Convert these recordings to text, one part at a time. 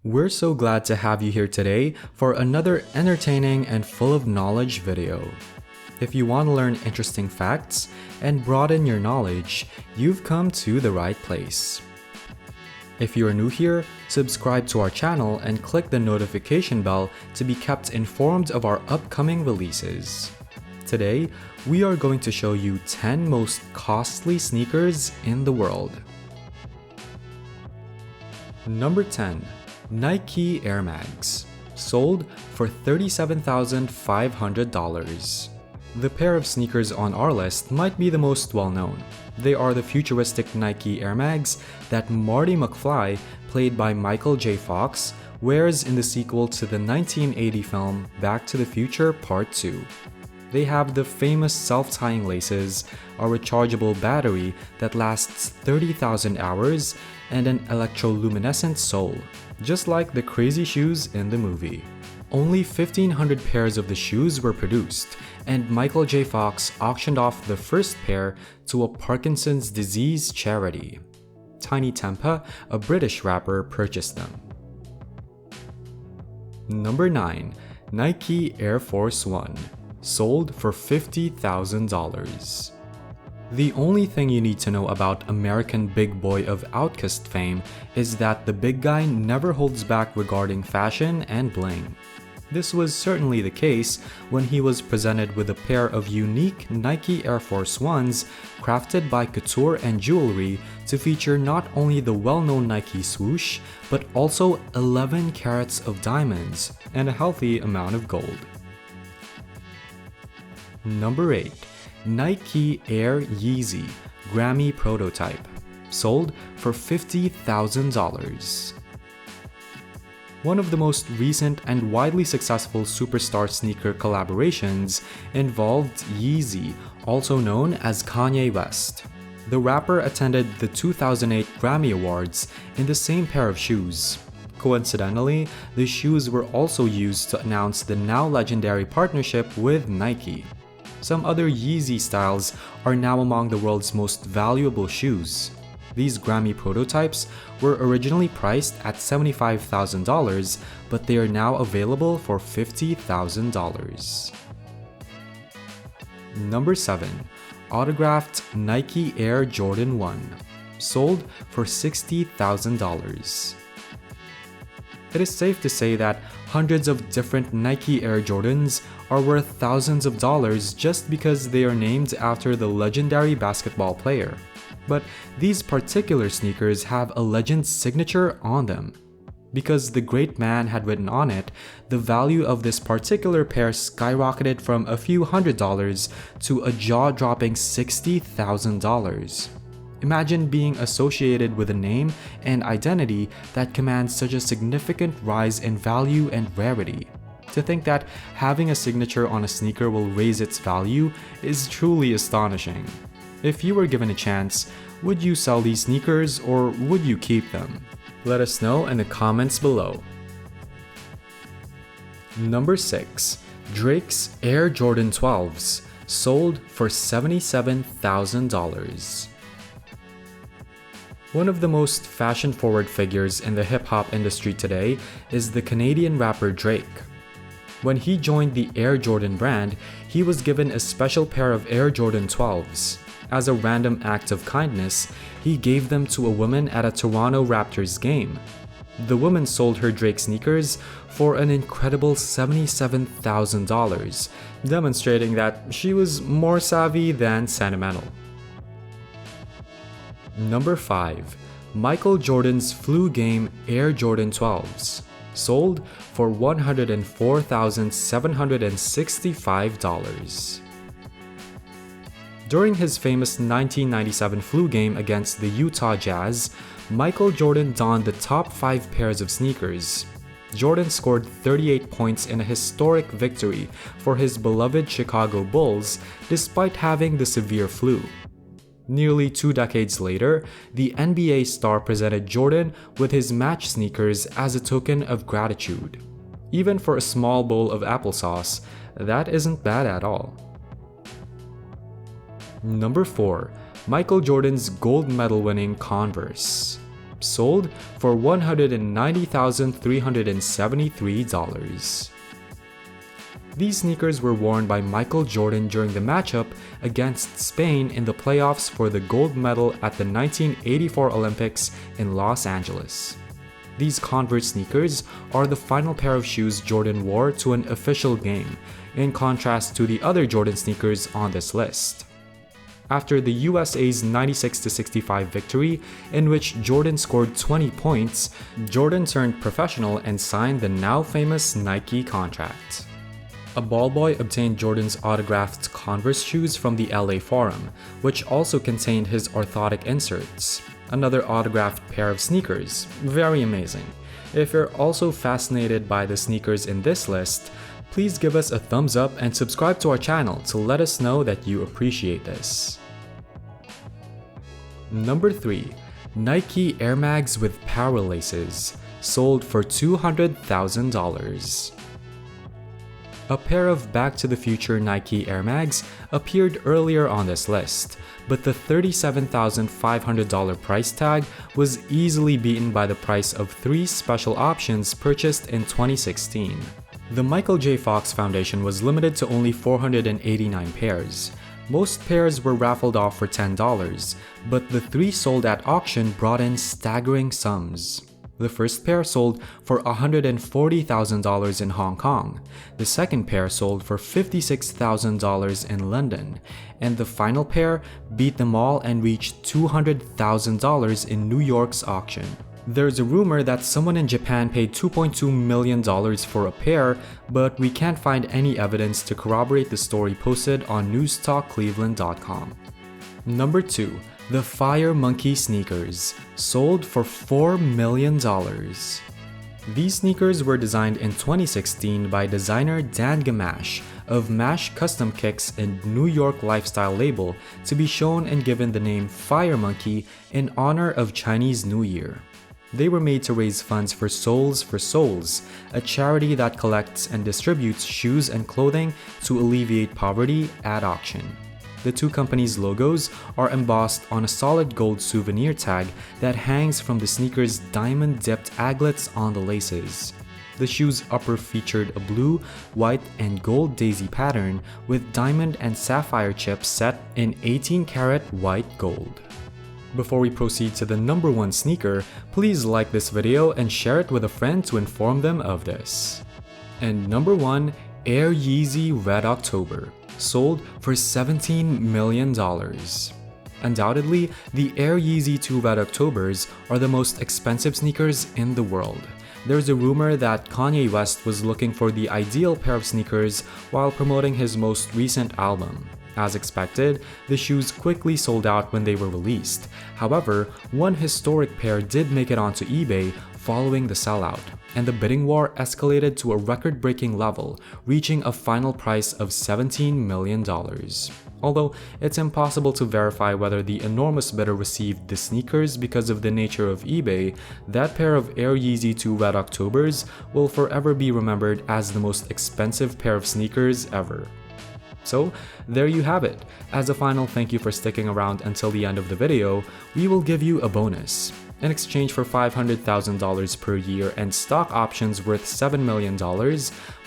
We're so glad to have you here today for another entertaining and full of knowledge video. If you want to learn interesting facts and broaden your knowledge, you've come to the right place. If you are new here, subscribe to our channel and click the notification bell to be kept informed of our upcoming releases. Today, we are going to show you 10 most costly sneakers in the world. Number 10. Nike Air Mags, sold for $37,500. The pair of sneakers on our list might be the most well-known. They are the futuristic Nike Air Mags that Marty McFly, played by Michael J. Fox, wears in the sequel to the 1980 film Back to the Future Part 2. They have the famous self-tying laces, a rechargeable battery that lasts 30,000 hours, and an electroluminescent sole, just like the crazy shoes in the movie. Only 1,500 pairs of the shoes were produced, and Michael J. Fox auctioned off the first pair to a Parkinson's disease charity. Tiny Tempa, a British rapper, purchased them. Number 9. Nike Air Force One, sold for $50,000. The only thing you need to know about American big boy of Outkast fame is that the big guy never holds back regarding fashion and bling. This was certainly the case when he was presented with a pair of unique Nike Air Force Ones crafted by couture and jewelry to feature not only the well-known Nike swoosh, but also 11 carats of diamonds and a healthy amount of gold. Number 8. Nike Air Yeezy Grammy Prototype, sold for $50,000. One of the most recent and widely successful superstar sneaker collaborations involved Yeezy, also known as Kanye West. The rapper attended the 2008 Grammy Awards in the same pair of shoes. Coincidentally, the shoes were also used to announce the now legendary partnership with Nike. Some other Yeezy styles are now among the world's most valuable shoes. These Grammy prototypes were originally priced at $75,000, but they are now available for $50,000. Number 7. Autographed Nike Air Jordan 1, sold for $60,000. It is safe to say that hundreds of different Nike Air Jordans are worth thousands of dollars just because they are named after the legendary basketball player. But these particular sneakers have a legend's signature on them. Because the great man had written on it, the value of this particular pair skyrocketed from a few $100s to a jaw-dropping $60,000. Imagine being associated with a name and identity that commands such a significant rise in value and rarity. To think that having a signature on a sneaker will raise its value is truly astonishing. If you were given a chance, would you sell these sneakers or would you keep them? Let us know in the comments below. Number 6. Drake's Air Jordan 12s, sold for $77,000. One of the most fashion-forward figures in the hip-hop industry today is the Canadian rapper Drake. When he joined the Air Jordan brand, he was given a special pair of Air Jordan 12s. As a random act of kindness, he gave them to a woman at a Toronto Raptors game. The woman sold her Drake sneakers for an incredible $77,000, demonstrating that she was more savvy than sentimental. Number 5. Michael Jordan's Flu Game Air Jordan 12s, sold for $104,765. During his famous 1997 Flu Game against the Utah Jazz, Michael Jordan donned the top 5 pairs of sneakers. Jordan scored 38 points in a historic victory for his beloved Chicago Bulls despite having the severe flu. Nearly 2 decades later, the NBA star presented Jordan with his match sneakers as a token of gratitude. Even for a small bowl of applesauce, that isn't bad at all. Number 4. Michael Jordan's gold medal winning Converse. sold for $190,373. These sneakers were worn by Michael Jordan during the matchup against Spain in the playoffs for the gold medal at the 1984 Olympics in Los Angeles. These Converse sneakers are the final pair of shoes Jordan wore to an official game, in contrast to the other Jordan sneakers on this list. After the USA's 96-65 victory, in which Jordan scored 20 points, Jordan turned professional and signed the now famous Nike contract. A ball boy obtained Jordan's autographed Converse shoes from the LA Forum, which also contained his orthotic inserts. Another autographed pair of sneakers. Very amazing. If you're also fascinated by the sneakers in this list, please give us a thumbs up and subscribe to our channel to let us know that you appreciate this. Number 3. Nike Air Mags with power laces, sold for $200,000. A pair of Back to the Future Nike Air Mags appeared earlier on this list, but the $37,500 price tag was easily beaten by the price of 3 special options purchased in 2016. The Michael J. Fox Foundation was limited to only 489 pairs. Most pairs were raffled off for $10, but the 3 sold at auction brought in staggering sums. The first pair sold for $140,000 in Hong Kong, the second pair sold for $56,000 in London, and the final pair beat them all and reached $200,000 in New York's auction. There's a rumor that someone in Japan paid $2.2 million for a pair, but we can't find any evidence to corroborate the story posted on newstalkcleveland.com. Number 2. The Fire Monkey sneakers, sold for $4 million. These sneakers were designed in 2016 by designer Dan Gamache of Mash Custom Kicks and New York lifestyle label to be shown and given the name Fire Monkey in honor of Chinese New Year. They were made to raise funds for Souls for Souls, a charity that collects and distributes shoes and clothing to alleviate poverty at auction. The two companies' logos are embossed on a solid gold souvenir tag that hangs from the sneakers' diamond-dipped aglets on the laces. The shoe's upper featured a blue, white, and gold daisy pattern with diamond and sapphire chips set in 18-karat white gold. Before we proceed to the number 1 sneaker, please like this video and share it with a friend to inform them of this. And number 1, Air Yeezy Red October, sold for $17 million. Undoubtedly, the Air Yeezy 2 Red Octobers are the most expensive sneakers in the world. There's a rumor that Kanye West was looking for the ideal pair of sneakers while promoting his most recent album. As expected, the shoes quickly sold out when they were released. However, one historic pair did make it onto eBay following the sellout, and the bidding war escalated to a record-breaking level, reaching a final price of $17 million. Although it's impossible to verify whether the enormous bidder received the sneakers because of the nature of eBay, that pair of Air Yeezy 2 Red Octobers will forever be remembered as the most expensive pair of sneakers ever. So, there you have it. As a final thank you for sticking around until the end of the video, we will give you a bonus. In exchange for $500,000 per year and stock options worth $7 million,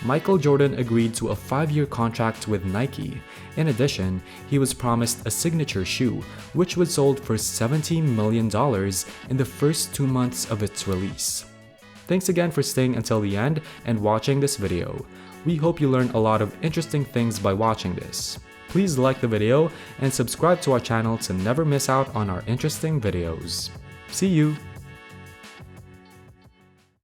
Michael Jordan agreed to a 5-year contract with Nike. In addition, he was promised a signature shoe, which was sold for $17 million in the first 2 months of its release. Thanks again for staying until the end and watching this video. We hope you learned a lot of interesting things by watching this. Please like the video and subscribe to our channel to never miss out on our interesting videos. See you!